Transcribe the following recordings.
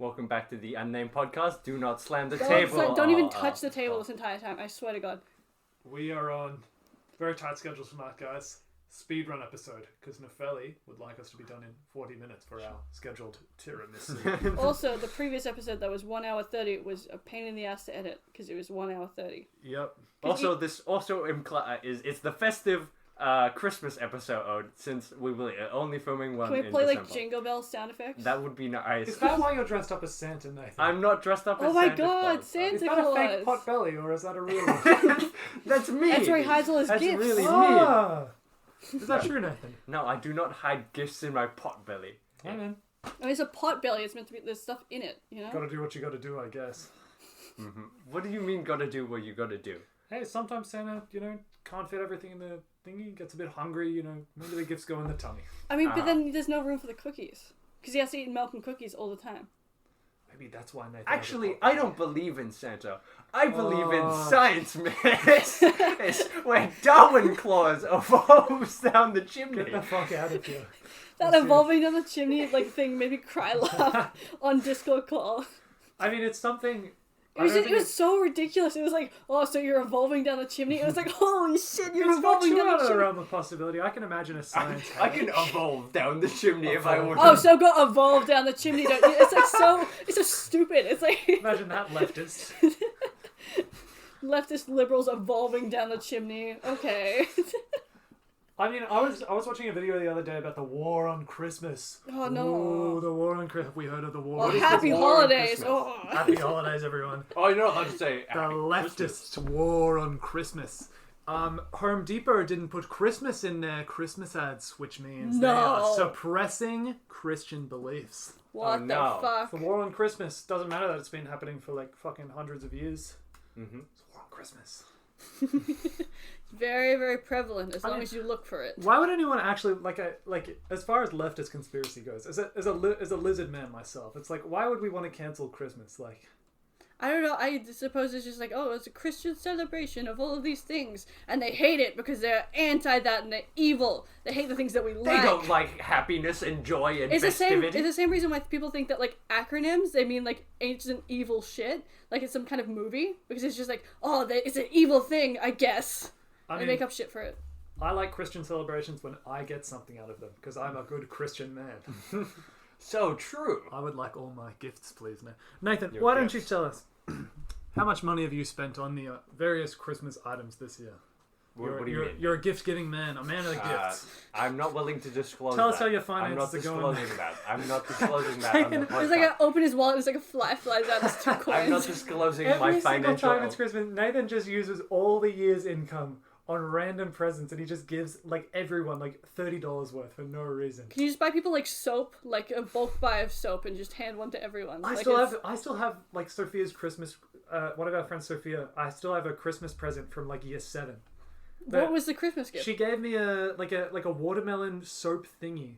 Welcome back to the Unnamed podcast. Do not slam the table. Don't even touch the table this entire time. I swear to God. We are on very tight schedules tonight, guys. Speedrun episode, because Nefelli would like us to be done in 40 minutes for our scheduled tiramisu. Also, the previous episode that was 1 hour 30 was a pain in the ass to edit because it was 1 hour 30. Yep. Also, this also it's the festive Christmas episode since we will only filming one. Can we in play December. like Jingle Bell sound effects? That would be nice. Is that why you're dressed up as Santa, Nathan? I'm not dressed up as Oh my Santa God, Claus. Santa Is that Claus. a fake pot belly, or is that a real one? That's me. That's where he hides all his That's gifts. really me. Ah! Is that true, Nathan? No, I do not hide gifts in my pot belly. Yeah, man. I mean, it's a pot belly. It's meant to be. There's stuff in it, you know. Gotta do what you gotta do, I guess. Mm-hmm. What do you mean gotta do what you gotta do? Hey, sometimes Santa, can't fit everything in the thingy, gets a bit hungry, maybe the gifts go in the tummy. I mean, but then there's no room for the cookies because he has to eat milk and cookies all the time. Maybe that's why Nathan... Actually, I don't believe in Santa. I believe in science, man. It's where Darwin Claus evolves down the chimney. Get the fuck out of here. That evolving down the chimney thing made me cry laugh on Discord call. I mean, it's something... It was so ridiculous. It was like, oh, so you're evolving down the chimney? It was like, holy shit, you're evolving down the out of the chimney. realm of possibility. I can imagine a science... I can evolve down the chimney if I want. Oh, so go evolve down the chimney. Don't you? It's like it's so stupid. It's like... Imagine that, leftist. Leftist liberals evolving down the chimney. Okay. I mean, I was watching a video the other day about the war on Christmas. Oh, no. Ooh, the war on Christmas. Have we heard of the war? Oh, happy holidays. Oh. Happy holidays, everyone. Oh, you know how to say The leftist war on Christmas. Home Depot didn't put Christmas in their Christmas ads, which means they are suppressing Christian beliefs. What the fuck? The war on Christmas doesn't matter that it's been happening for like fucking hundreds of years. Mm-hmm. It's a war on Christmas. Very, very prevalent as long as you look for it. Why would anyone actually like as far as leftist conspiracy goes? As a lizard man myself, it's like, why would we want to cancel Christmas? Like, I don't know. I suppose it's just like, oh, it's a Christian celebration of all of these things, and they hate it because they're anti that and they're evil. They hate the things that we like. They don't like happiness and joy and festivity. It's the same reason why people think that like acronyms they mean like ancient evil shit, like it's some kind of movie, because it's just like, oh, it's an evil thing, I guess. They make up shit for it. I like Christian celebrations when I get something out of them, because I'm a good Christian man. So true. I would like all my gifts, please, Nathan, why don't you tell us, how much money have you spent on the various Christmas items this year? What do you mean? You're a gift-giving man, a man of the gifts. I'm not willing to disclose Tell that. us how your finances are going. I'm not disclosing that on the podcast. It's like I open his wallet, it's like a fly flies out, there's 2 coins. I'm not disclosing Every my single financial... time it's Christmas, Nathan just uses all the year's income on random presents, and he just gives like everyone like $30 worth for no reason. Can you just buy people like soap, like a bulk buy of soap, and just hand one to everyone? I still have like Sophia's Christmas. One of our friends, Sophia. I still have a Christmas present from like year 7. What was the Christmas gift? She gave me a watermelon soap thingy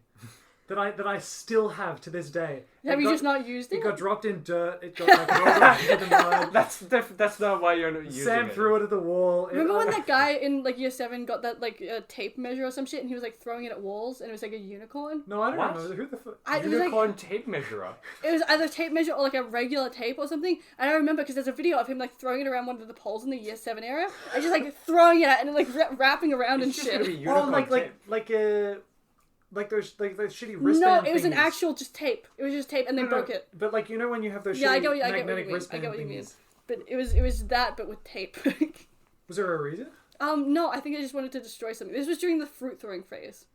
that I still have to this day. Have you just not used it? It got dropped in dirt. It got like rolled into the mud. That's not why you're not using Sam it. threw it at the wall. Remember when that guy in like year 7 got that like tape measure or some shit, and he was like throwing it at walls, and it was like a unicorn? No, I don't What? remember. Who the fuck? Unicorn tape measurer. It was either tape measure or like a regular tape or something. And I remember because there's a video of him like throwing it around one of the poles in the year 7 era, and just like throwing it at and like wrapping around and It's just gonna shit. be unicorn tape. Like those shitty wristband No, it was an thingies. actual just tape. It was just tape, and they broke it. But like when you have those Yeah, I shitty get what magnetic you mean. wristband I get what you mean. thingies. But it was that, but with tape. Was there a reason? No, I think I just wanted to destroy something. This was during the fruit throwing phase.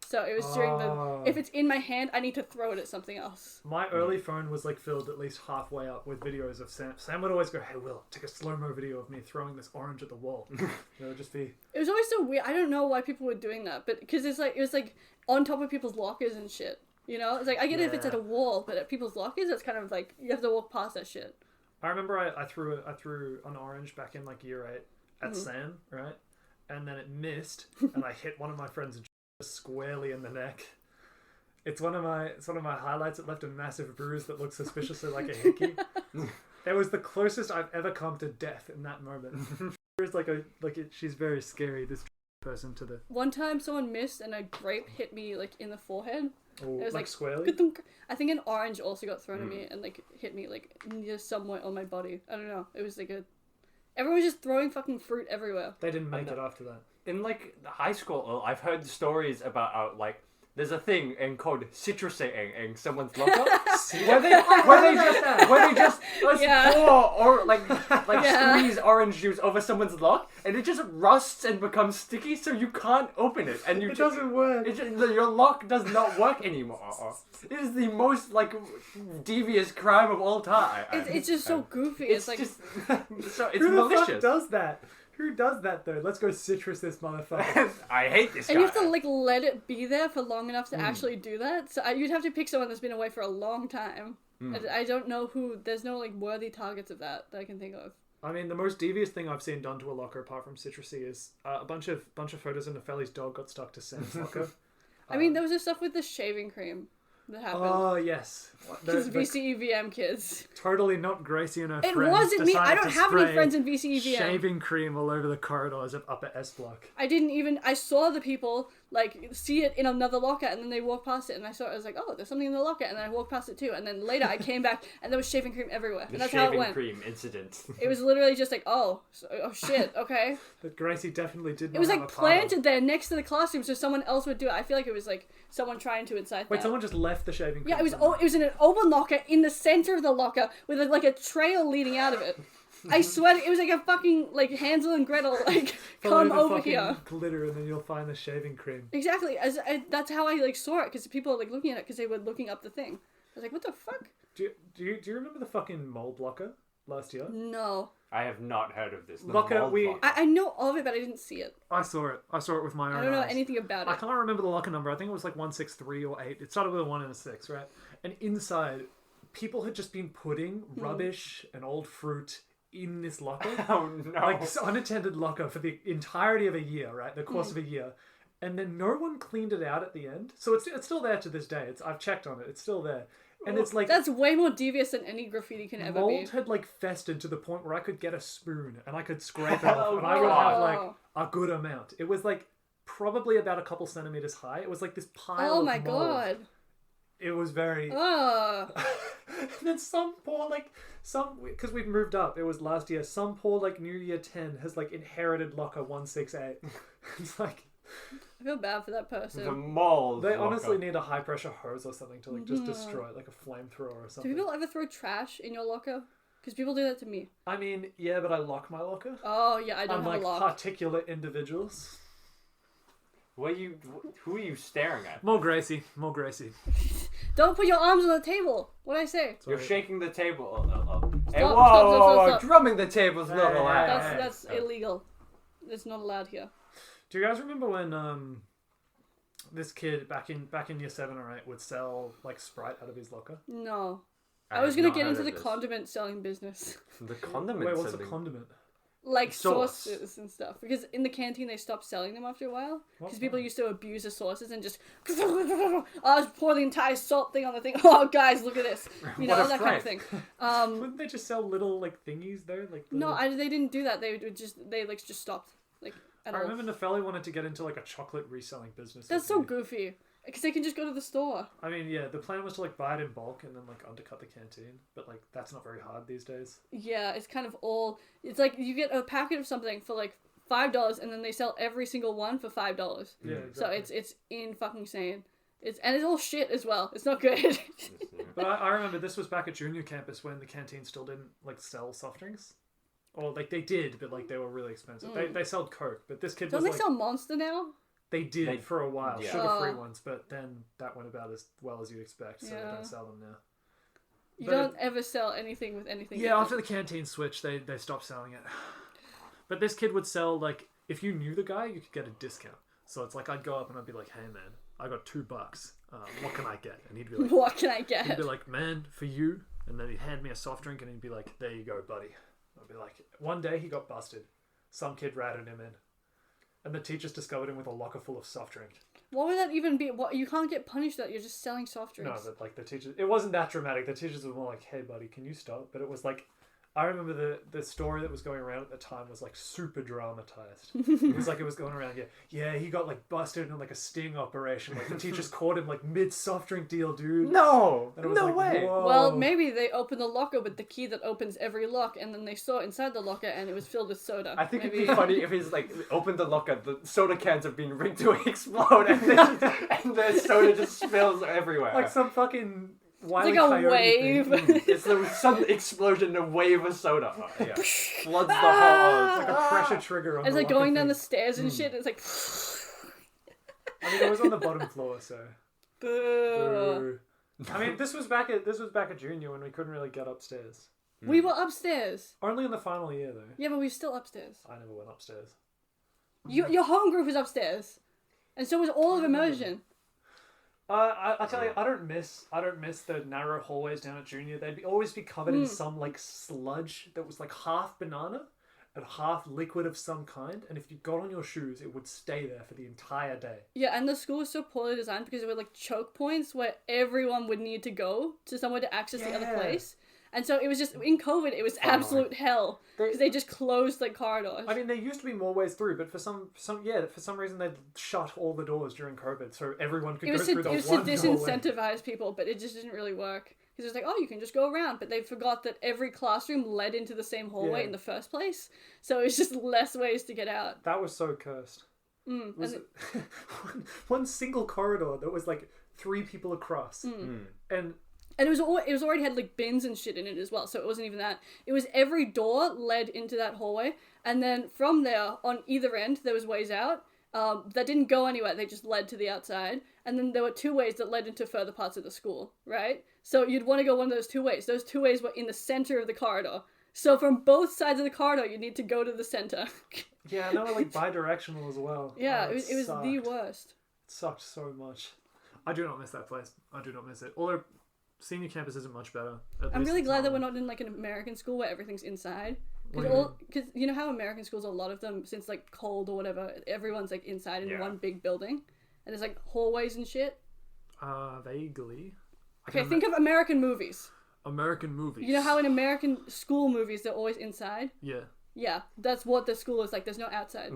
So it was during if it's in my hand, I need to throw it at something else. My early phone was like filled at least halfway up with videos of Sam. Sam would always go, "Hey Will, take a slow-mo video of me throwing this orange at the wall." It would just be... It was always so weird. I don't know why people were doing that, but because it was like on top of people's lockers and shit. You know, it's like I get it if it's at a wall, but at people's lockers, it's kind of like you have to walk past that shit. I remember I threw an orange back in like year 8 at Sam, right? And then it missed, and I hit one of my friends squarely in the neck. It's one of my highlights. It left a massive bruise that looked suspiciously like a hickey. It was the closest I've ever come to death in that moment. It's she's very scary. This person to the. One time someone missed and a grape hit me like in the forehead. Oh, It was like squarely. "Ka-thunk." I think an orange also got thrown at me and like hit me like near somewhere on my body. I don't know. It was like everyone was just throwing fucking fruit everywhere. They didn't make it after that. In like the high school, I've heard stories about like there's a thing called citrusing in someone's locker where they just Yeah. pour or like squeeze orange juice over someone's lock and it just rusts and becomes sticky so you can't open it and It doesn't work. Your lock does not work anymore. It is the most like devious crime of all time. It's just so goofy. It's like just so it's Who the malicious. fuck does that? Who does that though? Let's go citrus this motherfucker. I hate this guy. and you have to like let it be there for long enough to actually do that. So you'd have to pick someone that's been away for a long time. I don't know who. There's no like worthy targets of that I can think of. I mean, the most devious thing I've seen done to a locker, apart from citrusy, is a bunch of photos of Nefelli's dog got stuck to Sam's locker. I mean, there was this stuff with the shaving cream that happened. Oh yes, Because VCEVM kids. totally not Gracie and her It friends. wasn't me. I decided don't to have any spray friends in VCEVM. Shaving cream all over the corridors of Upper S Block. I saw the people like see it in another locker and then they walk past it and I was like, oh, there's something in the locker, and then I walked past it too, and then later I came back and there was shaving cream everywhere. And that's how it shaving went. cream incident. It was literally just like, oh shit, okay. That Gracie definitely did not It was have like a part of. planted there next to the classroom so someone else would do it. I feel like it was like someone trying to incite Wait, that. someone just left the shaving cream. Yeah, it was somewhere. it was in an open locker in the center of the locker with like a trail leading out of it. I swear it was like a fucking like Hansel and Gretel like Follow come the over fucking here. glitter, and then you'll find the shaving cream. Exactly. That's how I like saw it because people were like looking at it because they were looking up the thing. I was like, what the fuck? Do you remember the fucking mold locker last year? No. I have not heard of this. The Locker, mold we- locker. I know of it, but I didn't see it. I saw it. I saw it with my own I don't know eyes. anything about I it. can't remember the locker number. I think it was like 163 or 8. It started with a 1 and a 6, right? And inside, people had just been putting rubbish and old fruit in this locker. Oh no! Like this unattended locker for the entirety of a year, right? The course of a year. And then no one cleaned it out at the end. So it's still there to this day. I've checked on it. It's still there. And it's like That's way more devious than any graffiti can ever be. mold had like festered to the point where I could get a spoon and I could scrape it off and I would have like a good amount. It was like probably about a couple centimeters high. It was like this pile Oh of my mold. god. It was very... Oh. And then because we've moved up, it was last year, some poor like New Year 10 has like inherited locker 168. It's like... I feel bad for that person. The mold. They locker. honestly need a high pressure hose or something to like just destroy it, like a flamethrower or Do something. people ever throw trash in your locker? Because people do that to me. I mean, yeah, but I lock my locker. Oh yeah, I don't Unlike have a lock. particular individuals. Who are you staring at? More Gracie. Don't put your arms on the table. What'd I say? You're Sorry. shaking the table. Hey, Stop, whoa, stop. Drumming the table's not Hey, allowed. hey, That's illegal. It's not allowed here. Do you guys remember when this kid back in year 7 or 8 would sell like Sprite out of his locker? No. I have was gonna not get heard into of the this. condiment selling business. The condiment. Wait, what's a selling. condiment? Like Sauce. sauces and stuff. Because in the canteen they stopped selling them after a while. Because What? people used to abuse the sauces and just I'll just pour the entire salt thing on the thing. Oh guys, look at this. You What know, a that kind of fright. thing. Wouldn't they just sell little like thingies though? Like little... No, they didn't do that. They just stopped. Like at I all. remember Nefelli wanted to get into like a chocolate reselling business. That's with so me. goofy. Because they can just go to the store. I mean, yeah, the plan was to like buy it in bulk and then like undercut the canteen, but like that's not very hard these days. Yeah, it's kind of all. It's like you get a packet of something for like $5, and then they sell every single one for $5. Yeah, So exactly. it's in fucking insane. It's all shit as well. It's not good. But I remember this was back at junior campus when the canteen still didn't like sell soft drinks. Or like they did, but like they were really expensive. They sold Coke, but this kid Don't was they like sell Monster now? they did They- for a while, yeah. sugar-free Oh. ones, but then that went about as well as you'd expect, so they Yeah. don't sell them now. You But don't ever sell anything with anything. Yeah, in it. after the canteen switch, they stopped selling it. But this kid would sell like if you knew the guy, you could get a discount. So it's like I'd go up and I'd be like, "Hey man, I got $2. What can I get?" And he'd be like, What can I get? He'd be like, "Man, for you." And then he'd hand me a soft drink and he'd be like, "There you go, buddy." I'd be like, one day he got busted. Some kid ratted him in. And the teachers discovered him with a locker full of soft drink. What would that even be? What, you can't get punished that you're just selling soft No, drinks. but like the teachers, it wasn't that dramatic. The teachers were more like, "Hey buddy, can you stop?" But it was like I remember the story that was going around at the time was like super dramatized. It was like it was going around, yeah, he got like busted in like a sting operation. Like the teachers caught him like mid soft drink deal, dude. No, And it was no like, way. whoa. Well, maybe they opened the locker with the key that opens every lock, and then they saw inside the locker, and it was filled with soda. I think maybe. it'd be funny if he's like opened the locker, the soda cans have been rigged to explode, and the soda just spills everywhere. Like some fucking Wile It's E. like a Coyote wave. thing. It's the sudden explosion, a wave of soda. Yeah. Floods the It's like halls. a pressure trigger on It's the like locker going down the thing. stairs and shit. It's like. I mean, it was on the bottom floor, so. Boo. I mean, this was back at junior when we couldn't really get upstairs. We were upstairs. Only in the final year, though. Yeah, but we were still upstairs. I never went upstairs. Your home group was upstairs, and so was all of immersion. I tell you, I don't miss the narrow hallways down at junior. They'd always be covered in some like sludge that was like half banana and half liquid of some kind. And if you got on your shoes, it would stay there for the entire day. Yeah, and the school was so poorly designed because there were like choke points where everyone would need to go to somewhere to access the other place. And so it was just, in COVID, it was absolute hell. Because they just closed like corridors. I mean, there used to be more ways through, but for some reason they shut all the doors during COVID, so everyone could go through the one doorway. It was to disincentivize people, but it just didn't really work. Because it was like, oh, you can just go around. But they forgot that every classroom led into the same hallway in the first place. So it's just less ways to get out. That was so cursed. One single corridor that was like 3 people across. And it was already had like bins and shit in it as well, so it wasn't even that. It was every door led into that hallway, and then from there, on either end, there was ways out that didn't go anywhere. They just led to the outside, and then there were 2 ways that led into further parts of the school, right? So you'd want to go one of those 2 ways. Those 2 ways were in the center of the corridor. So from both sides of the corridor, you need to go to the center. yeah, and they were like bi-directional as well. Yeah, Oh, it was the worst. It sucked so much. I do not miss that place. I do not miss it. Although senior campus isn't much better. I'm really glad that we're not in like an American school where everything's inside. Because you know how American schools, a lot of them, since like cold or whatever, everyone's like inside in one big building, and there's like hallways and shit. Vaguely. Okay, think of American movies. American movies. You know how in American school movies they're always inside? Yeah. Yeah, that's what the school is like. There's no outside.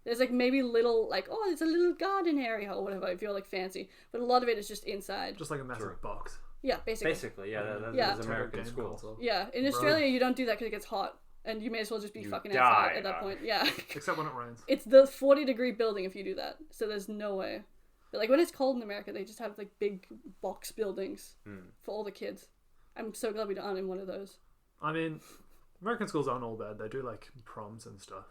There's like maybe little like, oh, there's a little garden area or whatever if you're like fancy, but a lot of it is just inside. Just like a massive box. Yeah, basically. Basically, yeah, Yeah. that's American schools. Yeah, in Australia you don't do that because it gets hot, and you may as well just be fucking die. outside at that point. Yeah. Except when it rains. It's the 40-degree building if you do that, so there's no way. But like when it's cold in America, they just have like big box buildings for all the kids. I'm so glad we aren't in one of those. I mean, American schools aren't all bad. They do like proms and stuff.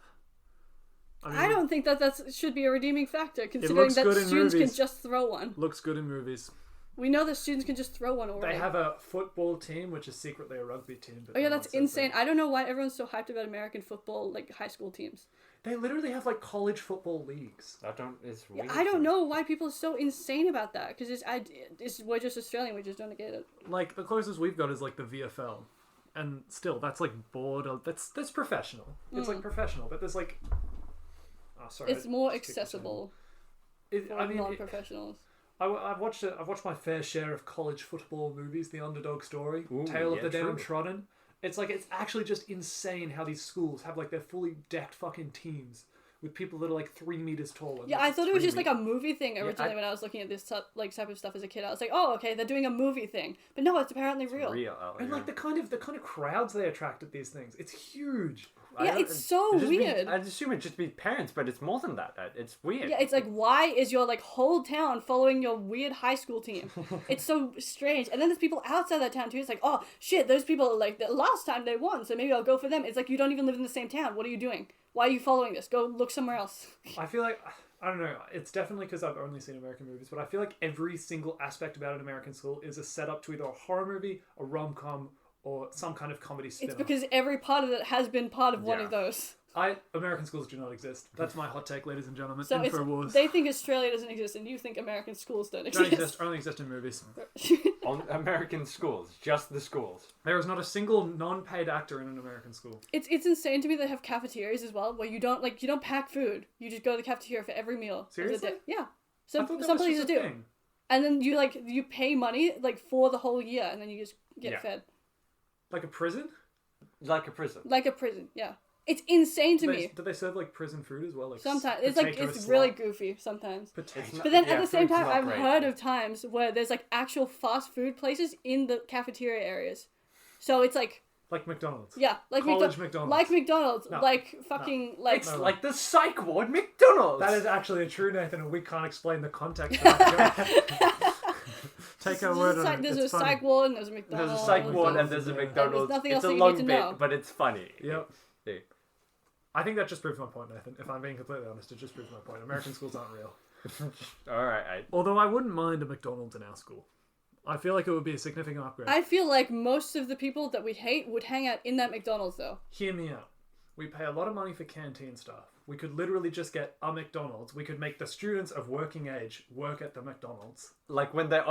I don't think that should be a redeeming factor, considering that students can just throw one. Looks good in movies. We know that students can just throw one already. They have a football team, which is secretly a rugby team. But oh yeah, that's insane. I don't know why everyone's so hyped about American football, like high school teams. They literally have like college football leagues. It's weird. I don't know why people are so insane about that, because we're just Australian, we just don't get it. Like the closest we've got is like the VFL, and still that's like that's professional. It's like professional, but there's like, oh sorry, it's more accessible for non-professionals. I've watched my fair share of college football movies. The Underdog Story, Tale of the Downtrodden. It's like, it's actually just insane how these schools have like their fully decked fucking teams with people that are like 3 meters tall. Yeah, I thought it was just like a movie thing originally when I was looking at this type of stuff as a kid. I was like, oh, okay, they're doing a movie thing, but no, it's apparently real. And like the kind of crowds they attract at these things, it's huge. Yeah, it's so weird. I'd assume it'd just be parents, but it's more than that. It's weird. Yeah, it's like, why is your like whole town following your weird high school team? It's so strange. And then there's people outside that town too. It's like, oh shit, those people are like, the last time they won, so maybe I'll go for them. It's like, you don't even live in the same town. What are you doing? Why are you following this? Go look somewhere else. I feel like, I don't know, it's definitely because I've only seen American movies, but I feel like every single aspect about an American school is a setup to either a horror movie, a rom-com, or some kind of comedy spin-off. It's because every part of it has been part of one of those. American schools do not exist. That's my hot take, ladies and gentlemen. So InfoWars. they think Australia doesn't exist, and you think American schools don't exist. Only exist in movies. On American schools, just the schools. There is not a single non-paid actor in an American school. It's insane to me they have cafeterias as well, where you don't pack food. You just go to the cafeteria for every meal. Seriously? Yeah. Some places do. Thing. And then you pay money like for the whole year, and then you just get fed. Like a prison? Like a prison. Like a prison, yeah. It's insane to Do me. they serve like prison food as well? Like Sometimes potato it's slot? really goofy sometimes. Potato. But then Yeah, at the same food's time, not I've great. heard of times where there's like actual fast food places in the cafeteria areas. So it's like, Like McDonald's. yeah, like College McDonald's. McDonald's. Like McDonald's. No. Like fucking, like... It's like the psych ward McDonald's. That is actually true, Nathan, and we can't explain the context of that. Take our word on it. There's It's a funny. psych ward and there's a McDonald's. There's a psych ward and McDonald's, there's a yeah. McDonald's. nothing It's else a that you long need to bit, know. but it's funny. Yep. Yeah. I think that just proves my point, Nathan. If I'm being completely honest, it just proves my point. American schools aren't real. All right. Although I wouldn't mind a McDonald's in our school. I feel like it would be a significant upgrade. I feel like most of the people that we hate would hang out in that McDonald's though. Hear me out. We pay a lot of money for canteen staff. We could literally just get a McDonald's. We could make the students of working age work at the McDonald's. Like when they're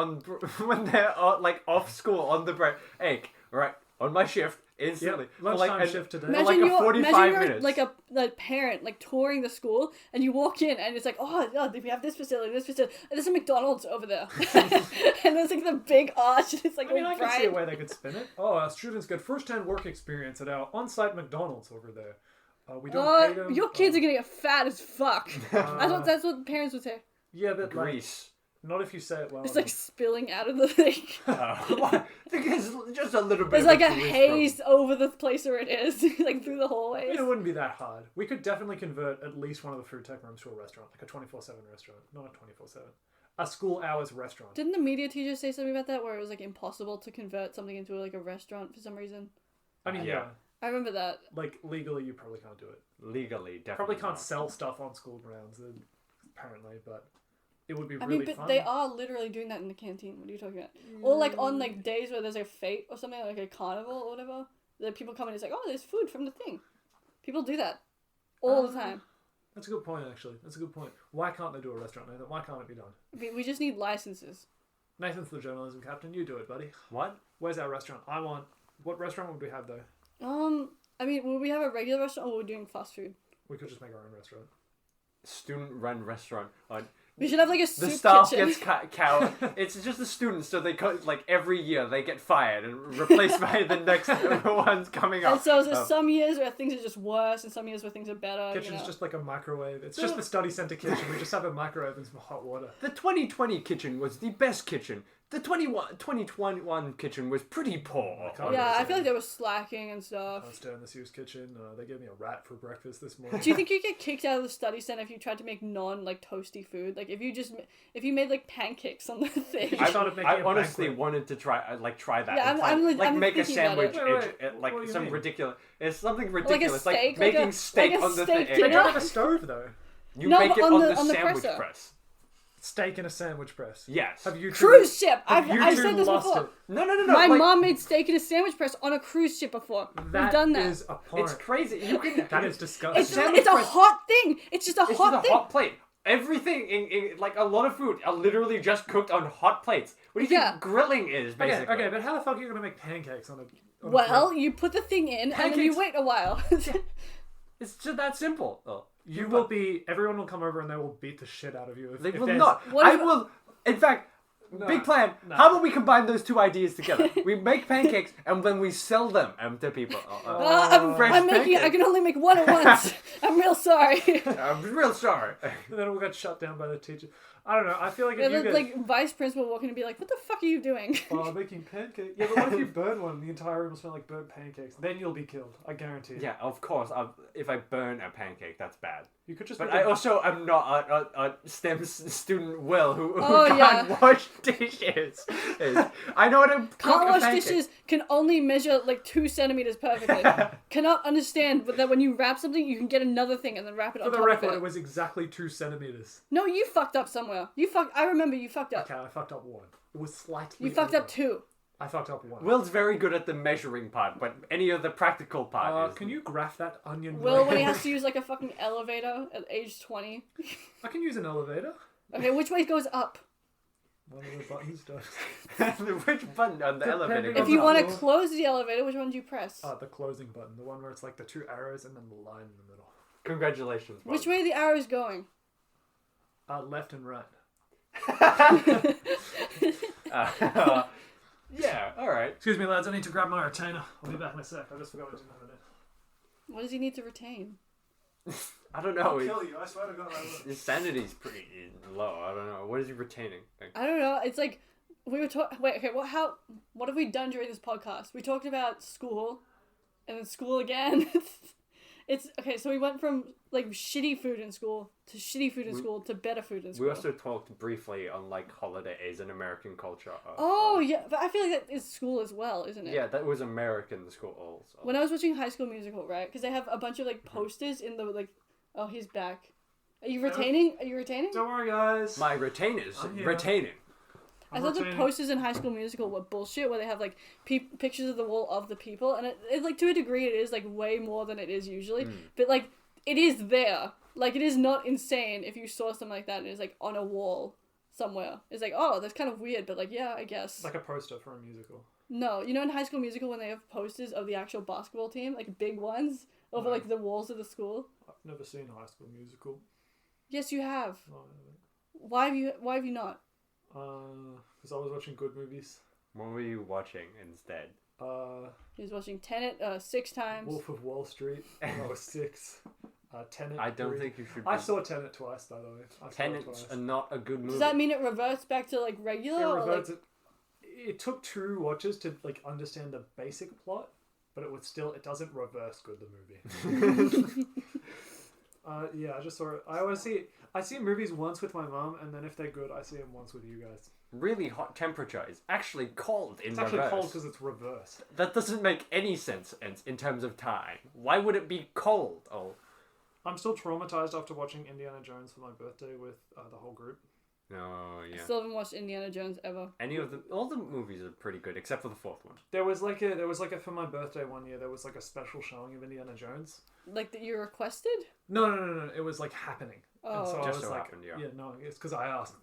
like off school on the break. Hey, right on my shift instantly. Yep, lunchtime shift today. For like a 45 you're minutes. like a parent like touring the school and you walk in and it's like, oh, we have this facility, and there's a McDonald's over there. And there's like the big arch and it's like, I mean, all I can see bright. a way they could spin it. Oh, our students get first-hand work experience at our on-site McDonald's over there. We don't pay them. Your kids are gonna get fat as fuck. That's what parents would say. Yeah, but like, Grease. not if you say it well. It's like spilling out of the thing. What? There's just a little bit. There's of like a grease haze over the place where it is, like through the I hallways. mean, it wouldn't be that hard. We could definitely convert at least one of the food tech rooms to a restaurant, like a 24/7 restaurant, not a 24/7. A school hours restaurant. Didn't the media teacher say something about that, where it was like impossible to convert something into like a restaurant for some reason? I mean, Yeah. yeah. I remember that. Like, legally, you probably can't do it. Legally, definitely. Probably can't not. sell stuff on school grounds, apparently, but it would be I really mean, but fun. they are literally doing that in the canteen. What are you talking about? Or like on like days where there's a fete or something, like a carnival or whatever. The people come in and it's like, oh, there's food from the thing. People do that all the time. That's a good point, actually. That's a good point. Why can't they do a restaurant, Nathan? Why can't it be done? We just need licenses. Nathan's the journalism captain. You do it, buddy. What? Where's our restaurant? What restaurant would we have, though? I mean, will we have a regular restaurant or we're doing fast food? We could just make our own restaurant. Student-run restaurant. We should have like a The soup staff kitchen. gets cow. It's just the students, so they like every year they get fired and replaced by the next ones coming up. And so there's some years where things are just worse and some years where things are better. Kitchen's just like a microwave. It's just the study center kitchen. We just have a microwave and some hot water. The 2020 kitchen was the best kitchen. The 2021 kitchen was pretty poor. Yeah, I feel like they were slacking and I stuff. was down this used kitchen. They gave me a rat for breakfast this morning. Do you think you get kicked out of the study center if you tried to make like toasty food? Like if you made like pancakes on the thing. I started making I a honestly banquet. wanted to try that. Yeah, and I'm make a thinking about sandwich, it. What do you some mean? ridiculous. It's something Like a ridiculous, steak, making steak like a on the steak thing. They dinner? don't have a stove, though. You No, make but it on on the- the on the sandwich presser. press. Steak in a sandwich press. Yes. Have you Cruise ship. have you I've two said this lost before. it? No. My like, mom made steak in a sandwich press on a cruise ship before. We've done that. is abhorrent. It's crazy. You can. That is disgusting. It's sandwich it's a press- hot thing. It's just a It's hot just a thing. hot plate. Everything in like a lot of food are literally just cooked on hot plates. What do you Yeah. think grilling is basically? Okay, but how the fuck are you gonna make pancakes on a Well, you put the thing in and then you Pancakes- wait a while. It's just that simple. Oh. You will be. Everyone will come over and they will beat the shit out of you. They if will there's- not. What I if- will. In fact, No, big plan. no. How about we combine those two ideas together? We make pancakes and then we sell them to people. Fresh I'm making. I pancakes. can only make one at once. I'm real sorry. I'm real sorry. And then we'll get shut down by the teacher. I don't know. I feel like Yeah, if you the, get like vice principal walking and be like, "What the fuck are you doing?" making pancakes. Yeah, but what if you burn one? The entire room will smell like burnt pancakes. Then you'll be killed. I guarantee. Yeah, of course. If I burn a pancake, that's bad. You could just. But make I also am not a STEM student, Will, who Oh, can't yeah. wash dishes. I know how to cook Can't a wash pancake. dishes. Can only measure like 2 centimeters perfectly. Cannot understand, but that when you wrap something, you can get another thing and then wrap it For on the top record, of it it. was exactly 2 centimeters. No, you fucked up somewhere. I remember you fucked up. Okay, I fucked up 1. It was slightly. You fucked up over. 2. I fucked up 1. Will's very good at the measuring part, but any of the practical part is... Can you graph that onion? Will, when he blade? has to use like a fucking elevator at age 20. I can use an elevator. Okay, which way goes up? One of the buttons does. Which button on the elevator Depending goes If you up? want to close the elevator, which one do you press? The closing button, the one where it's like the 2 arrows and then the line in the middle. Congratulations, Will. Which way are the arrows going? Left and right. Yeah, alright. Excuse me, lads. I need to grab my retainer. I'll be back in a sec. I just forgot I didn't have it in. What does he need to retain? I don't I'll know. kill you. I swear to God, I will. His sanity's pretty low. I don't know. What is he retaining? I don't know. It's like we were talking. Wait, okay. What have we done during this podcast? We talked about school, and then school again. It's okay. So we went from like shitty food in school to shitty food in school to better food in school. We also talked briefly on like holidays and American culture. Oh yeah, but I feel like that is school as well, isn't it? Yeah, that was American school also. When I was watching High School Musical, right? Because they have a bunch of like posters in the like. Oh, he's back. Are you retaining? Are you retaining? Don't worry, guys. My retainers I'm here. retaining. I thought the posters in High School Musical were bullshit, where they have like pictures of the wall of the people, and it like to a degree it is like way more than it is usually, but like it is there. Like it is not insane if you saw something like that and it's like on a wall somewhere. It's like, oh, that's kind of weird, but like yeah, I guess. Like a poster for a musical. No, you know in High School Musical when they have posters of the actual basketball team, like big ones over like the walls of the school. I've never seen High School Musical. Yes, you have. No, I haven't. Why have you not? Because I was watching good movies. What were you watching instead? He was watching Tenet 6 times. Wolf of Wall Street when I was 6. Tenet. I don't 3. think you should. I saw Tenet twice, by the way. Tenets are not a good movie. Does that mean it reverts back to like regular? It or, reverts. like... It took 2 watches to like understand the basic plot, but it doesn't reverse good the movie. Yeah, I just saw it. I see movies once with my mom, and then if they're good, I see them once with you guys. Really hot temperature is actually cold in It's reverse. actually cold because it's reversed. That doesn't make any sense in terms of time. Why would it be cold? Oh, I'm still traumatized after watching Indiana Jones for my birthday with the whole group. no, I yeah. still haven't watched Indiana Jones ever. All the movies are pretty good except for the 4th one. There was like a for my birthday one year. There was like a special showing of Indiana Jones. Like that you requested? No. It was like happening. Oh. And so I Just was so like, happened, yeah. Yeah, no, it's because I asked.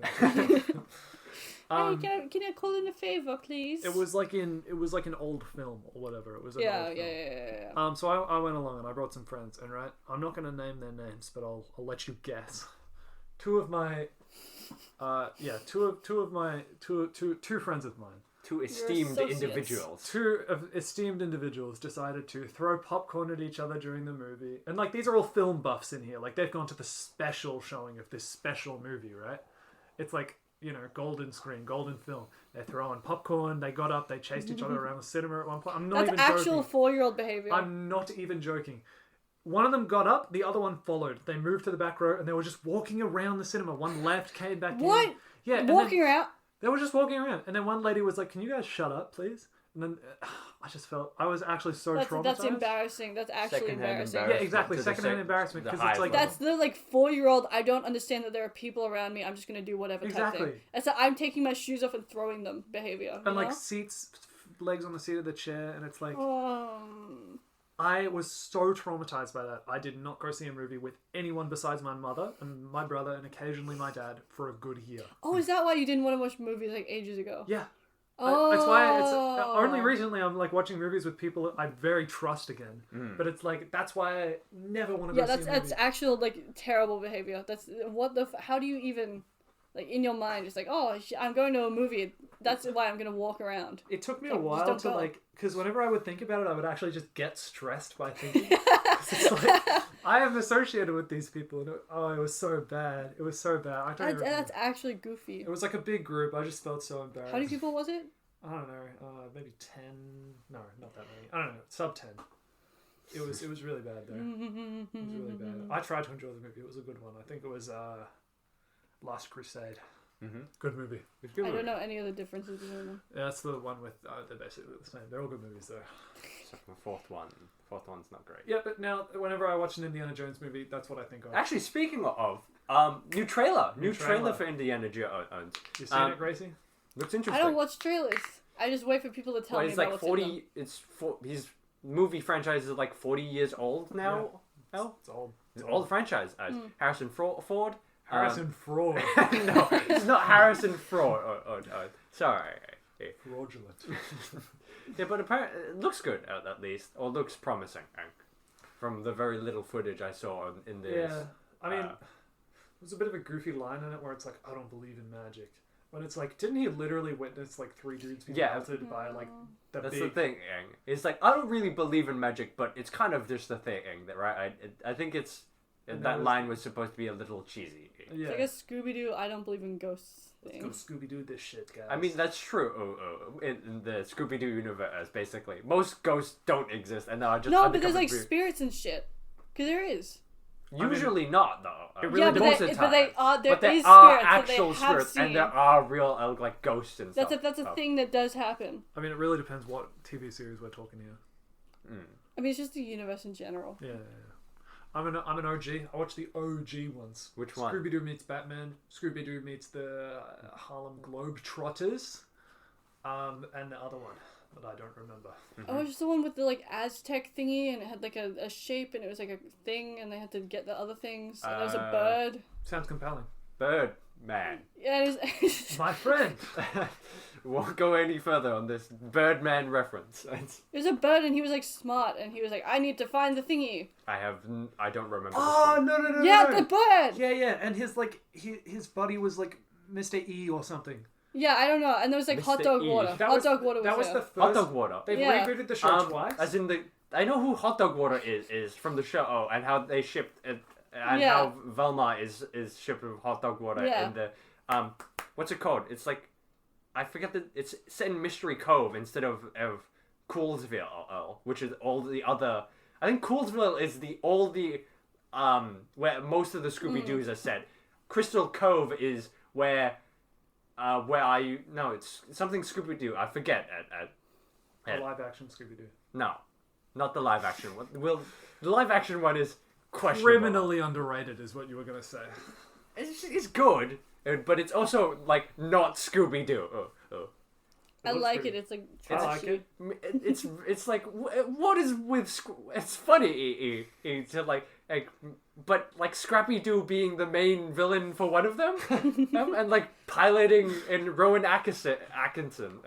Hey, can I call in a favor, please? It was like an old film or whatever. It was an old film. Yeah. So I went along and I brought some friends, and right, I'm not going to name their names, but I'll let you guess. Two friends of mine. Two esteemed associates. individuals. Two esteemed individuals decided to throw popcorn at each other during the movie. And like these are all film buffs in here. Like they've gone to the special showing of this special movie, right? It's like, golden screen, golden film. They're throwing popcorn, they got up, they chased each other around the cinema at one point. I'm not That's even actual joking. 4-year-old behavior. I'm not even joking. One of them got up, the other one followed. They moved to the back row and they were just walking around the cinema. One left, came back What? in. Yeah, and Walking then around? they were just walking around. And then one lady was like, "Can you guys shut up, please?" And then I was actually so traumatized. That's embarrassing. That's actually Secondhand embarrassing. Yeah, exactly. Secondhand embarrassment because it's like That's the like 4-year-old. I don't understand that there are people around me. I'm just gonna do whatever. Exactly. Type thing. That's a, I'm taking my shoes off and throwing them behavior. and like know? seats, legs on the seat of the chair, and it's like Um, I was so traumatized by that. I did not go see a movie with anyone besides my mother and my brother and occasionally my dad for a good year. oh, is that why you didn't want to watch movies like ages ago? Yeah. Oh, That's why it's only recently I'm like watching movies with people I very trust again. But it's like that's why I never want to go see a movie. that's actual like terrible behavior. That's what the how do you even like in your mind just like I'm going to a movie. That's why I'm gonna walk around. It took me a Just while don't to go. like, because whenever I would think about it, I would actually just get stressed by thinking. 'Cause it's like I am associated with these people, and it was so bad. It was so bad. I don't. Even That's actually goofy. It was like a big group. I just felt so embarrassed. How many people was it? I don't know. Maybe 10. No, not that many. I don't know. Sub 10. It was really bad though. It was really bad. I tried to enjoy the movie. It was a good one. I think it was Last Crusade. Good movie. It's good I don't movie. know any of the differences between them. Yeah, that's the one with they're basically the same. They're all good movies though. Except for the fourth one's not great. Yeah, but now whenever I watch an Indiana Jones movie, that's what I think of. Actually, speaking of, new trailer for Indiana Jones. You seen it, Gracie? Looks interesting. I don't watch trailers. I just wait for people to tell Well, me it's about like what's in them. 40. His movie franchise is like 40 years old now. Yeah. It's old. It's an old franchise. Harrison Ford. Harrison Fraud. No, it's not Harrison Ford. Sorry. Fraudulent. Yeah, but apparently it looks good at least, or looks promising. From the very little footage I saw in this. Yeah, I mean, there's a bit of a goofy line in it where it's like, "I don't believe in magic," When it's like, didn't he literally witness like 3 dudes being Yeah. melted by like the That's big... the thing. It's like, I don't really believe in magic, but it's kind of just a thing, that right? I think it's that line was supposed to be a little cheesy. Yeah. It's like a Scooby-Doo, I don't believe in ghosts Let's thing. go Scooby-Doo this shit, guys. I mean, that's true. In the Scooby-Doo universe, basically, most ghosts don't exist, and are just No, but there's undercover like spirits. spirits and shit. Because there is. Usually not though. It really Yeah, but most they- of the but they time. are- there But there is are spirits that they actual have spirits, and seen. there are real like ghosts and That's stuff. a thing that does happen. I mean, it really depends what TV series we're talking here. I mean, it's just the universe in general. Yeah. I'm an OG. I watched the OG ones. Which one? Scooby-Doo meets Batman. Scooby-Doo meets the Harlem Globetrotters. And the other one that I don't remember. Oh, it's just the one with the like Aztec thingy, and it had like a shape, and it was like a thing, and they had to get the other things. And there was a bird. Sounds compelling. Birdman. Yeah, it was. My friend. Won't go any further on this Birdman reference. It was a bird, and he was like smart, and he was like, "I need to find the thingy." I don't remember. Oh, this one. no. Yeah, the bird. Yeah. And his like his buddy was like Mr. E or something. Yeah, I don't know. And there was like hot Mr. dog E. water. That hot was dog water was that was there. the first. Hot dog water. They've Yeah. rebooted the show twice. As in I know who hot dog water is from the show, and how they shipped it, and Yeah. how Velma is shipped with hot dog water Yeah. in the what's it called? It's like I forget it's set in Mystery Cove instead of Coolsville, which is all the other. I think Coolsville is all the where most of the Scooby Doos are set. Crystal Cove is where it's something Scooby Doo. I forget A live action Scooby-Doo. no, not the live action one. The live action one is questionable. Criminally underrated is what you were gonna say. It's good, but it's also like not Scooby Doo. I like it. It's like I like trashy. it. It's like what is with it's funny to like but like Scrappy Doo being the main villain for one of them, and like piloting in Rowan Atkinson.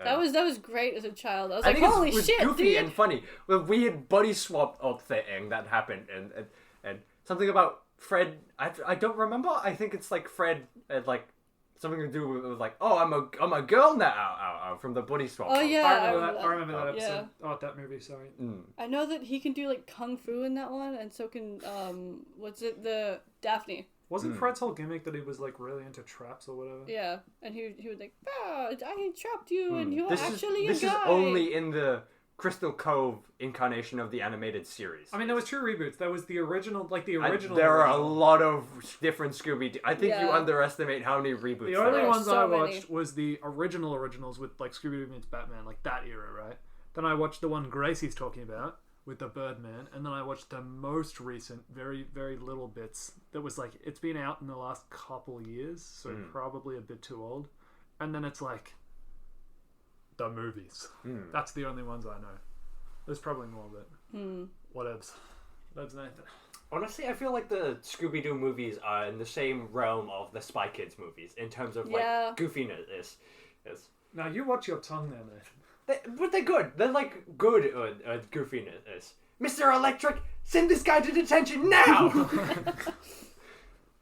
That was great as a child. I was I like, think holy it was shit, goofy dude. and funny. The weird buddy swap up thing that happened, and something about Fred. I don't remember. I think it's like Fred like something to do with like, oh, I'm a girl now from the buddy swap. Oh yeah, I remember that episode. Yeah. Oh, that movie. Sorry. I know that he can do like kung fu in that one, and so can what's it, the Daphne. Wasn't Fred's whole gimmick that he was like really into traps or whatever? Yeah, and he would like, I trapped you, and you're This actually is a guy. only in the Crystal Cove incarnation of the animated series. I mean, there was 2 reboots. There was the original, like the original. There are a original. lot of different Scooby Doo. I think you Yeah. underestimate how many reboots The there only are. are ones so I many. watched was the originals with like Scooby-Doo meets Batman, like that era, right? Then I watched the one Gracie's talking about with the Birdman, and then I watched the most recent, very, very little bits that was like, it's been out in the last couple years, so probably a bit too old. And then it's like, the movies. That's the only ones I know. There's probably more, but whatevs. That's Nathan. Honestly, I feel like the Scooby Doo movies are in the same realm of the Spy Kids movies in terms of like Yeah. goofiness. Now you watch your tongue there, Nathan. But they're good. They're like good goofiness. Mr. Electric, send this guy to detention now!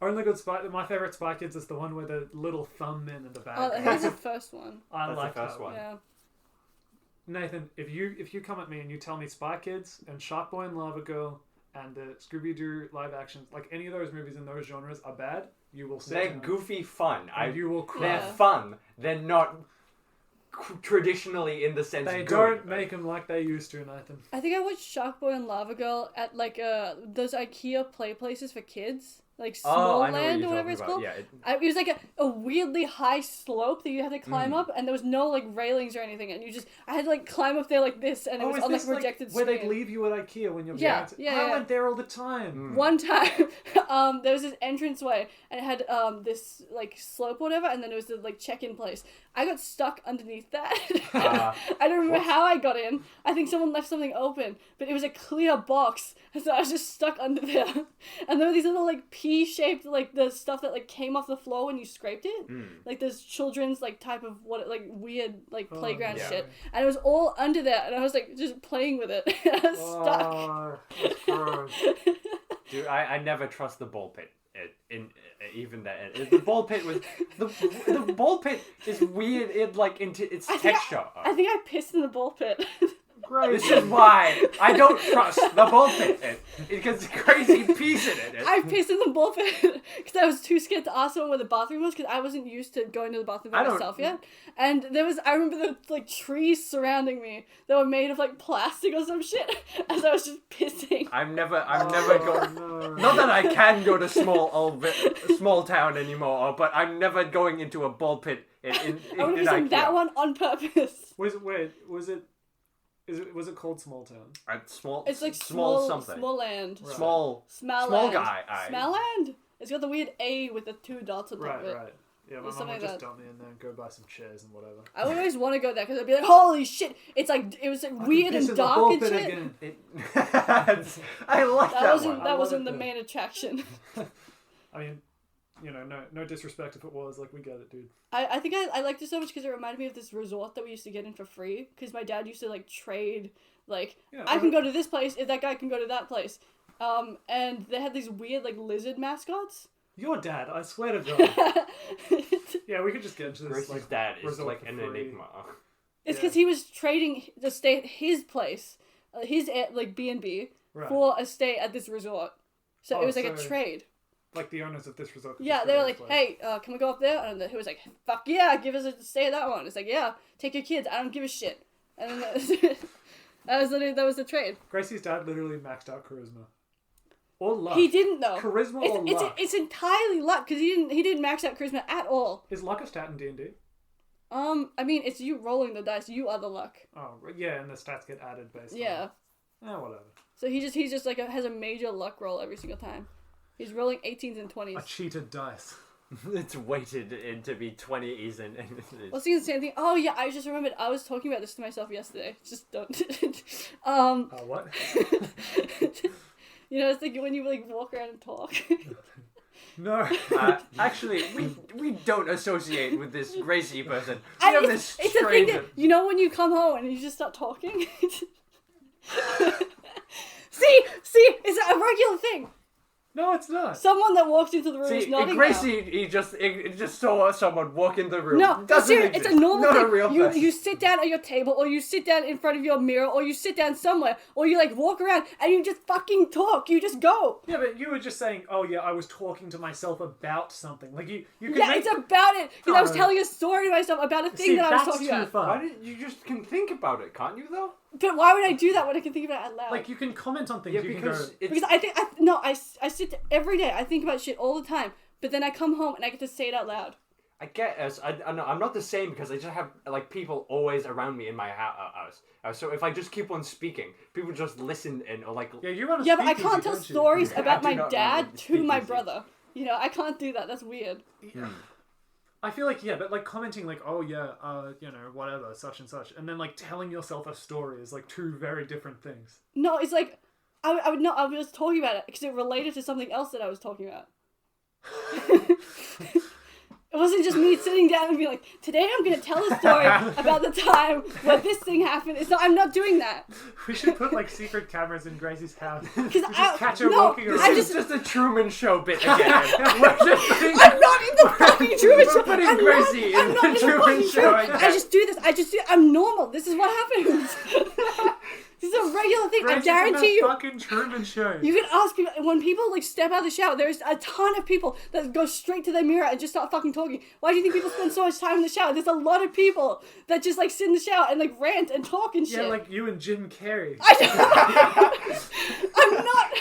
Only good my favorite Spy Kids is the one where the little thumb men in the bag. Oh, here's the first one. I That's the like first that one. Yeah. Nathan, if you come at me and you tell me Spy Kids and Shark Boy and Lava Girl and the Scooby Doo live actions, like any of those movies in those genres are bad, you will say They're goofy fun. you will cry. They're fun. They're not traditionally in the sense They good. don't make them like they used to, Nathan. I think I watched Shark Boy and Lava Girl at like those IKEA play places for kids, like Oh, I know what Snowland you're or whatever talking it's about. called. Yeah, It was like a weirdly high slope that you had to climb up, and there was no like railings or anything, and I had to like climb up there like this, and it was is on like this projected where screen. they'd leave you at IKEA when you're Yeah, parents? yeah, I yeah. went there all the time. One time, there was this entranceway, and it had this like slope, or whatever, and then there was the like check-in place. I got stuck underneath that. I don't remember how I got in. I think someone left something open, but it was a clear box, so I was just stuck under there. And there were these little like pea-shaped like the stuff that like came off the floor when you scraped it, like this children's like type of like weird like playground yeah. shit, and it was all under there, and I was like just playing with it. I was stuck. Oh, that's gross. Dude, I never trust the ball pit. even then. The ball pit was the ball pit is weird in like into its texture. I think I pissed in the ball pit. Great. This is why I don't trust the ball pit. Because crazy piece in it. I pissed in the ball pit because I was too scared to ask someone where the bathroom was because I wasn't used to going to the bathroom by myself yet. And I remember the like trees surrounding me that were made of like plastic or some shit as I was just pissing. I'm never going. No. Not that I can go to small town anymore, but I'm never going into a ball pit in I would have used that one on purpose. Was it called Small Town? It's like small something. Small land. Right. Small guy. Smelland. It's got the weird A with the 2 dots on top of it. Right. Yeah, my mum would just dump me in there and go buy some chairs and whatever. I would always want to go there because I'd be like, holy shit! It's like it was like weird and dark and shit. I like that one. That wasn't the main attraction. I mean, no disrespect if it was. Like, we get it, dude. I think I liked it so much because it reminded me of this resort that we used to get in for free because my dad used to like trade I can go to this place if that guy can go to that place. And they had these weird like lizard mascots. Your dad, I swear to God. Yeah, we could just get into this. Gracie's like, dad is like an enigma. It's because he was trading to stay at his place, his like B&B, for a stay at this resort. So it was like a trade. Like the owners of this resort. Yeah, they were like, hey, can we go up there? And he was like, fuck yeah, give us a stay at that one. It's like, yeah, take your kids. I don't give a shit. And then that was the trade. Gracie's dad literally maxed out charisma. Or luck. He didn't though. Charisma or luck. It's entirely luck because he didn't max out charisma at all. Is luck a stat in D&D? I mean, it's you rolling the dice. You are the luck. Oh, yeah, and the stats get added based on... whatever. So he's just like has a major luck roll every single time. He's rolling 18s and 20s. A cheated dice. It's weighted in to be 20s and well, seeing the same thing. Oh yeah, I just remembered. I was talking about this to myself yesterday. Just don't. What? It's like when you like walk around and talk. No. Actually, we don't associate with this Gracie person. It's a thing that when you come home and you just start talking. See, it's a regular thing. No, it's not. Someone that walks into the room is nodding. Gracie, he just saw someone walk in the room. No, it's a normal thing. A real person. You sit down at your table, or you sit down in front of your mirror, or you sit down somewhere, or you like walk around and you just fucking talk. You just go. Yeah, but you were just saying, oh yeah, I was talking to myself about something. Like you can Yeah, it's about it. Because I was telling a story to myself about a thing that I was talking about. Far. Why didn't you just can think about it, can't you though? But why would I do that when I can think about it out loud? Like, you can comment on things. Yeah, because I sit every day. I think about shit all the time. But then I come home and I get to say it out loud. I get us. I know I'm not the same because I just have like people always around me in my house. So if I just keep on speaking, people just listen and or like. Yeah, you want to. Yeah, but I can't tell stories about my dad to my speakeasy. brother. I can't do that. That's weird. Yeah. I feel like, but like commenting like, oh yeah, whatever, such and such. And then like telling yourself a story is like two very different things. No, it's like, I was talking about it because it related to something else that I was talking about. It wasn't just me sitting down and being like, today I'm going to tell a story about the time where this thing happened. I'm not doing that. We should put like secret cameras in Gracie's house. Because catch her walking around. This is just a Truman Show bit again. I'm not in the fucking Truman Show. We're putting Gracie in the Truman Show. I just do this. I'm normal. This is what happens. This is a regular thing. Gracie's I guarantee you. Fucking Truman Show. You can ask people when people like step out of the shower. There's a ton of people that go straight to their mirror and just start fucking talking. Why do you think people spend so much time in the shower? There's a lot of people that just like sit in the shower and like rant and talk and shit. Yeah, like you and Jim Carrey. I'm not.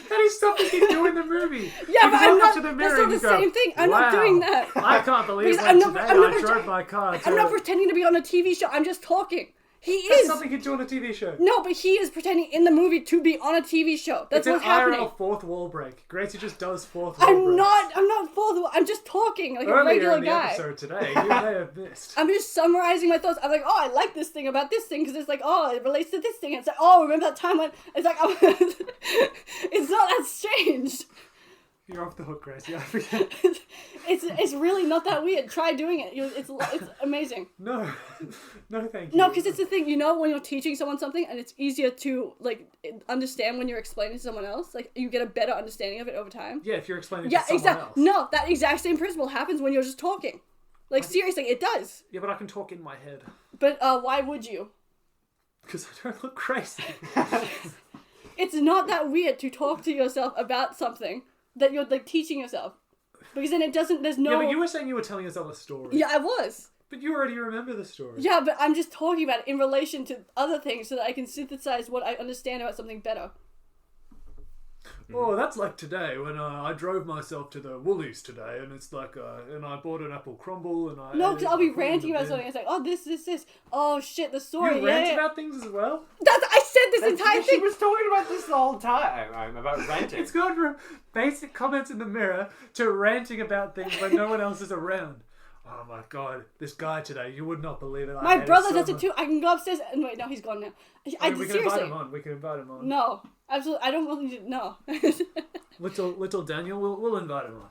That is stuff that you do in the movie. Yeah, but I'm not. To the That's mirror not the same thing. I'm not doing that. I can't believe Because I drove my car. I'm not pretending to be on a TV show. I'm just talking. That's something you do on a TV show. No, but he is pretending in the movie to be on a TV show. That's what's happening. It's an IRL fourth wall break. Gracie just does fourth wall breaks. I'm not fourth wall. I'm just talking like Earlier a regular in the guy. episode today, you may have missed. I'm just summarizing my thoughts. I'm like, oh, I like this thing about this thing because it's like, oh, it relates to this thing. And it's like, oh, remember that time when it's like, oh, it's not that strange. You're off the hook, Gracie. I forget. It's really not that weird. Try doing it. It's amazing. No, thank you. No, because it's the thing, you know, when you're teaching someone something and it's easier to, like, understand when you're explaining to someone else, like, you get a better understanding of it over time. Yeah, if you're explaining to someone else. No, that exact same principle happens when you're just talking. Like, seriously, it does. Yeah, but I can talk in my head. But why would you? Because I don't look crazy. It's not that weird to talk to yourself about something that you're, like, teaching yourself. Because then there's no... Yeah, but you were saying you were telling yourself a story. Yeah, I was. But you already remember the story. Yeah, but I'm just talking about it in relation to other things so that I can synthesize what I understand about something better. Oh, that's like today when I drove myself to the Woolies today, and it's like, and I bought an apple crumble, and I... No, because I'll be ranting about something. It's like, oh, this. Oh, shit, the story. You rant about things as well? I said this entire She thing. was talking about this the whole time. About ranting. It's gone from basic comments in the mirror to ranting about things when no one else is around. Oh my god, this guy today, you would not believe it. My brother does it too. I can go upstairs and wait, no, he's gone now. We can invite him on. We can invite him on. No, absolutely. I don't want you to. No. Little Daniel, we'll invite him on.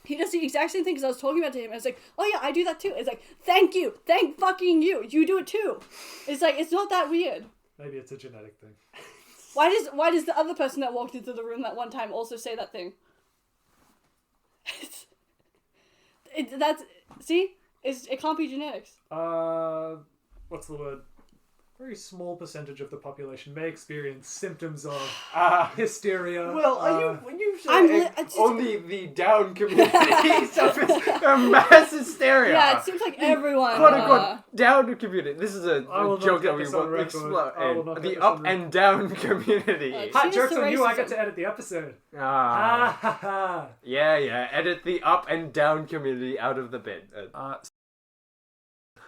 He does the exact same thing because I was talking about to him. And it's like, oh yeah, I do that too. It's like, thank you, thank fucking you. You do it too. It's like, it's not that weird. Maybe it's a genetic thing. Why does the other person that walked into the room that one time also say that thing? It can't be genetics. What's the word? Very small percentage of the population may experience symptoms of hysteria. Well, are you I'm only the down community suffers a mass hysteria? Yeah, it seems like everyone. Quote unquote down community. This is a joke that we this on will record. explode. The up and down community. Hot jokes on you, I racism. get to edit the episode. Yeah. Edit the up and down community out of the bit.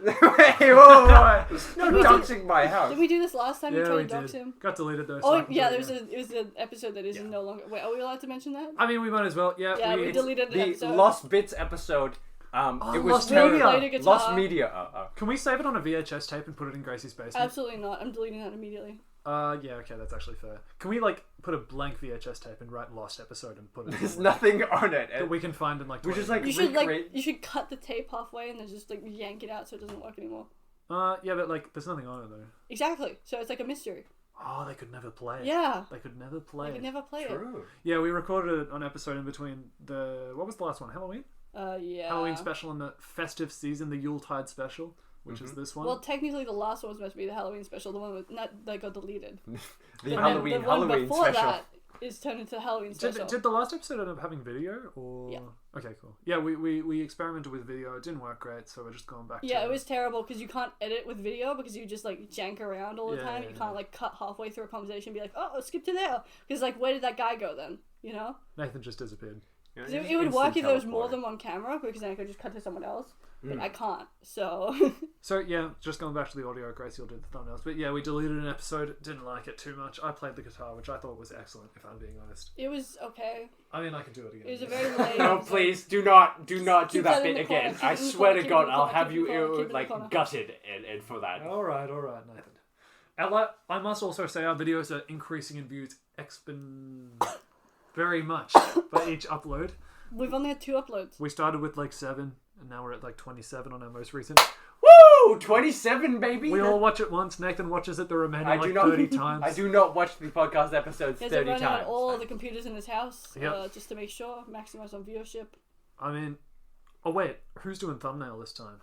Wait, whoa. No doxing my house. Did we do this last time? Yeah, we tried we to dox did. him. Got deleted though. Oh yeah, it was an episode that is no longer. Wait, are we allowed to mention that? I mean, we might as well. Yeah, Yeah, we deleted an the episode. Lost Bits episode. It was Lost terrible. Media. Played a guitar. Lost Media. Can we save it on a VHS tape and put it in Gracie's basement? Absolutely not. I'm deleting that immediately. Yeah, okay, that's actually fair. Can we like put a blank VHS tape and write Lost episode and put it? There's nothing on it. that we can find in like. We 20 just like You should cut the tape halfway and then just like yank it out so it doesn't work anymore. Yeah, but like, there's nothing on it though. Exactly. So it's like a mystery. Oh, they could never play it. Yeah. They could never play I could never play True. Yeah, we recorded an episode in between what was the last one? Halloween? Yeah. Halloween special and the festive season, the Yuletide special, which is this one. Well, technically the last one was supposed to be the Halloween special, the one that got deleted. The The one before special. that is turned into the Halloween special. Did the last episode end up having video? Or... Yeah. Okay, cool. Yeah, we experimented with video. It didn't work great, so we're just going back to... Yeah, it was terrible because you can't edit with video because you just like jank around all the time. You can't like cut halfway through a conversation and be like, oh, skip to there. Because like, where did that guy go then? You know? Nathan just disappeared. It would work if there was more than one camera because then I could just cut to someone else. But I can't, so... So, yeah, just going back to the audio, Gracie will do the thumbnails. But yeah, we deleted an episode, didn't like it too much. I played the guitar, which I thought was excellent, if I'm being honest. It was okay. I mean, I can do it again. It was a very lame... No, please, do not do that that bit in the corner, again. keep I it in the swear corner, to keep it God, in the I'll corner, have keep it in the corner, keep you it in the like corner. gutted and for that. Alright, Nathan. Ella, I must also say our videos are increasing in views very much by each upload. We've only had 2 uploads. We started with like 7, and now we're at like 27 on our most recent. Woo! 27, baby! We all watch it once. Nathan watches it the remaining I like do not, 30 times. I do not watch the podcast episodes He has 30 to run times. out all the computers in his house Yep. just to make sure, maximize on viewership. I mean, oh wait, who's doing thumbnail this time?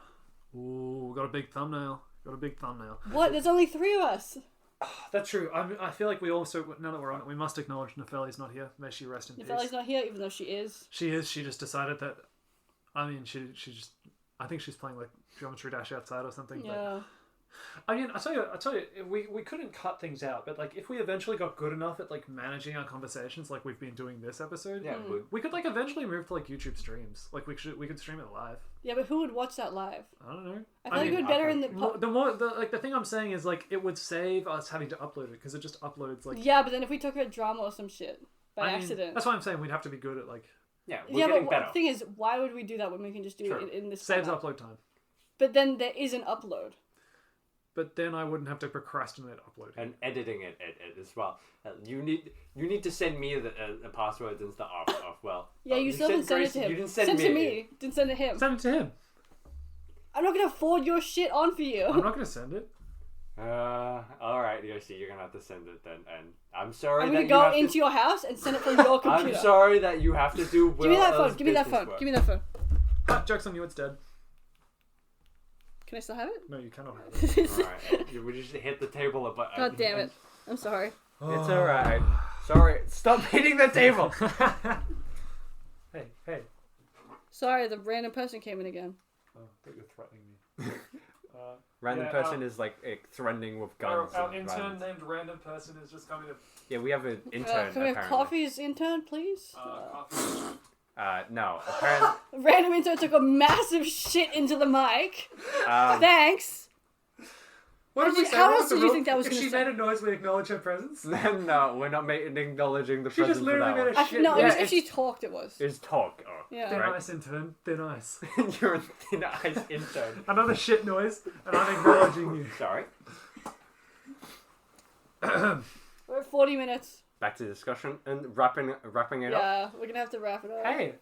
Ooh, got a big thumbnail. What? There's only 3 of us. That's true. I feel like we also, now that we're on it, we must acknowledge Nefeli's not here. May she rest in peace. Nefeli's not here, even though she is. She is. She just decided that. I mean, she just. I think she's playing like Geometry Dash outside or something. Yeah. But, I mean, I tell you, we couldn't cut things out, but like if we eventually got good enough at like managing our conversations, like we've been doing this episode, Yeah, we could like eventually move to like YouTube streams. Like we could stream it live. Yeah, but who would watch that live? I don't know. I feel like it would better in the... The thing I'm saying is like it would save us having to upload it because it just uploads like. Yeah, but then if we took a drama or some shit by accident... That's why I'm saying we'd have to be good at like. Yeah, we're getting better. The thing is, why would we do that when we can just do it in this Saves format? upload time. But then there is an upload. but then I wouldn't have to procrastinate uploading. And editing it as well. You need to send me the passwords and stuff off. Well, Yeah, you still didn't send it to him. You didn't send Send me. it to me. Didn't send it to him. Send it to him. I'm not gonna forward your shit on for you. I'm not going to send it. All right, Yoshi, you're gonna have to send it then. And I'm sorry I'm that gonna you go into your house and send it from your computer. I'm sorry that you have to do. Give me that phone. Give me that phone. Give me that phone. Ah, joke's on you, it's dead. Can I still have it? No, you cannot have it. Alright, we just hit the table a bit. God damn it. I'm sorry. It's alright. Sorry. Stop hitting the table. Hey. Sorry, the random person came in again. Oh, I thought you were threatening me. Random person is like threatening with guns. Our and intern violence. named Random Person is just coming to... Yeah, we have an intern. Can we have apparently. coffee's intern, please? coffee. No. Apparently. Random intern took a massive shit into the mic. Thanks. What did we say? How What else was the did you rule? think that was If gonna she say? made a noise, we acknowledge her presence. No, we're not acknowledging the She just presence of literally that made one. a shit. No, it Yeah, was if it's- she talked, it was. It's talk. Oh, Yeah. Thin right. ice intern. Thin ice. You're a thin ice intern. Another shit noise, and I'm acknowledging you. Sorry. We're at 40 minutes. Back to discussion and wrapping it up. Yeah, we're gonna have to wrap it up. Hey,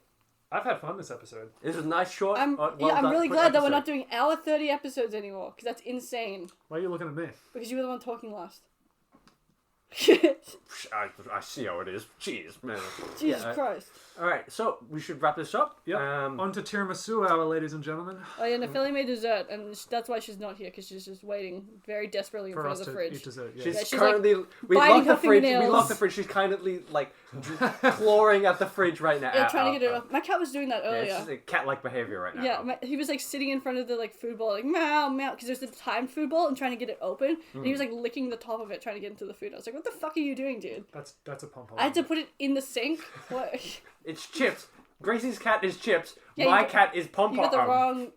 I've had fun this episode. This is a nice short. I'm well I'm done, really quick glad that we're episode. not doing our 30 episodes anymore, because that's insane. Why are you looking at me? Because you were the one talking last. I see how it is. Jeez, man. Jesus Christ. All right, so we should wrap this up. Yep. On to tiramisu hour, ladies and gentlemen. Oh yeah, Nefeli made dessert, and that's why she's not here, because she's just waiting very desperately in For front us of the to fridge. eat dessert. Yeah. She's, she's, currently we biting locked the her fridge. We fingernails. locked the fridge. She's currently like clawing at the fridge right now. Yeah, trying to get it off. My cat was doing that Yeah, it's earlier. just a cat-like behavior right now. Yeah, he was like sitting in front of the like food bowl, like meow meow, because there's the timed food bowl and trying to get it open, and he was like licking the top of it, trying to get into the food. I was like, "What the fuck are you doing, dude?" That's a pom pom. I had to put it in the sink. What? It's Chips. Gracie's cat is Chips. Yeah, My you- cat is Pom You got the Pom. wrong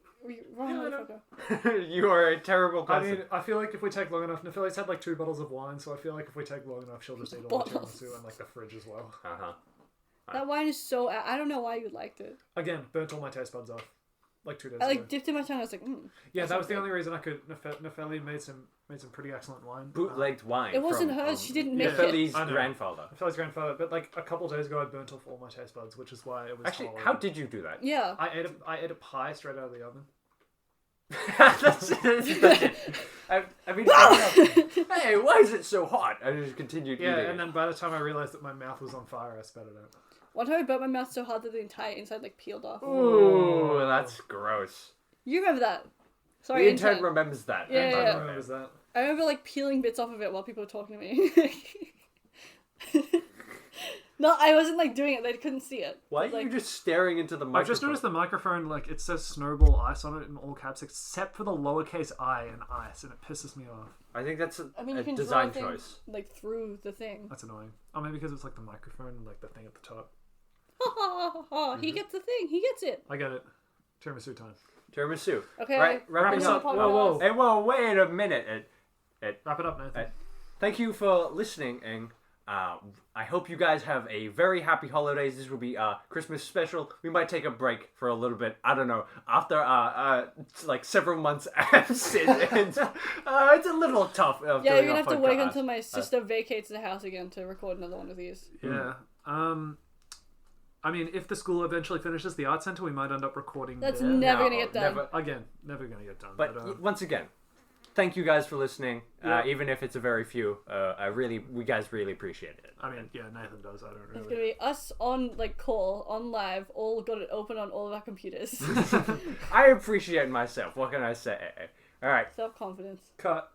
I know. motherfucker. You are a terrible I person. mean, I feel like if we take long enough, Nefeli's had like 2 bottles of wine, so I feel like if we take long enough, she'll just eat all the Bottles. tiramisu and like the fridge as well. Uh-huh. That wine is so. I don't know why you liked it. Again, burnt all my taste buds off. Like 2 days I ago. like dipped in my tongue. I was like, Yeah, that's that was okay. the only reason I could. Nefeli made some pretty excellent wine. Bootlegged wine. It wasn't from, hers. She didn't yeah. make it. Nefeli's I know. grandfather. Nefeli's grandfather, but like a couple days ago, I burnt off all my taste buds, which is why it was. Actually, horrible. how did you do that? Yeah. I ate a pie straight out of the oven. that's it. I mean, hey, why is it so hot? I just continued Yeah, eating and then by the time I realized that my mouth was on fire, I spat it out. One time I burnt my mouth so hard that the entire inside like peeled off. Ooh, that's gross. You remember that? Sorry, The intern intern. remembers that. Yeah, I yeah. don't remember that. I remember like peeling bits off of it while people were talking to me. No, I wasn't like doing it. They couldn't see it. Why But, are you like, just staring into the microphone? I've just noticed the microphone, like, it says Snowball Ice on it in all caps, except for the lowercase I and ice, and it pisses me off. I think that's a, I mean, you a can design draw things, choice. like through the thing. That's annoying. Oh, maybe because it's like the microphone and like the thing at the top. Ha ha ha ha! He gets the thing. He gets it. I get it. Tiramisu time. Tiramisu. Okay. Right, wrapping Wrap up. us up. Whoa, whoa. Hey, whoa, wait a minute. Wrap it up, Nathan. Thank you for listening, and I hope you guys have a very happy holidays. This will be a Christmas special. We might take a break for a little bit. I don't know. After like several months absent, it's a little tough. Yeah, doing you're gonna a have to wait podcast. until my sister vacates the house again to record another one of these. Yeah. I mean, if the school eventually finishes the art center, we might end up recording That's there. never No, gonna get done. never. Again, never gonna get done. But once again, thank you guys for listening. Yeah. Even if it's a very few, we guys really appreciate it. I mean, yeah, Nathan does. I don't It's really. gonna be us on like call, on live, all got it open on all of our computers. I appreciate myself. What can I say? All right. Self-confidence. Cut.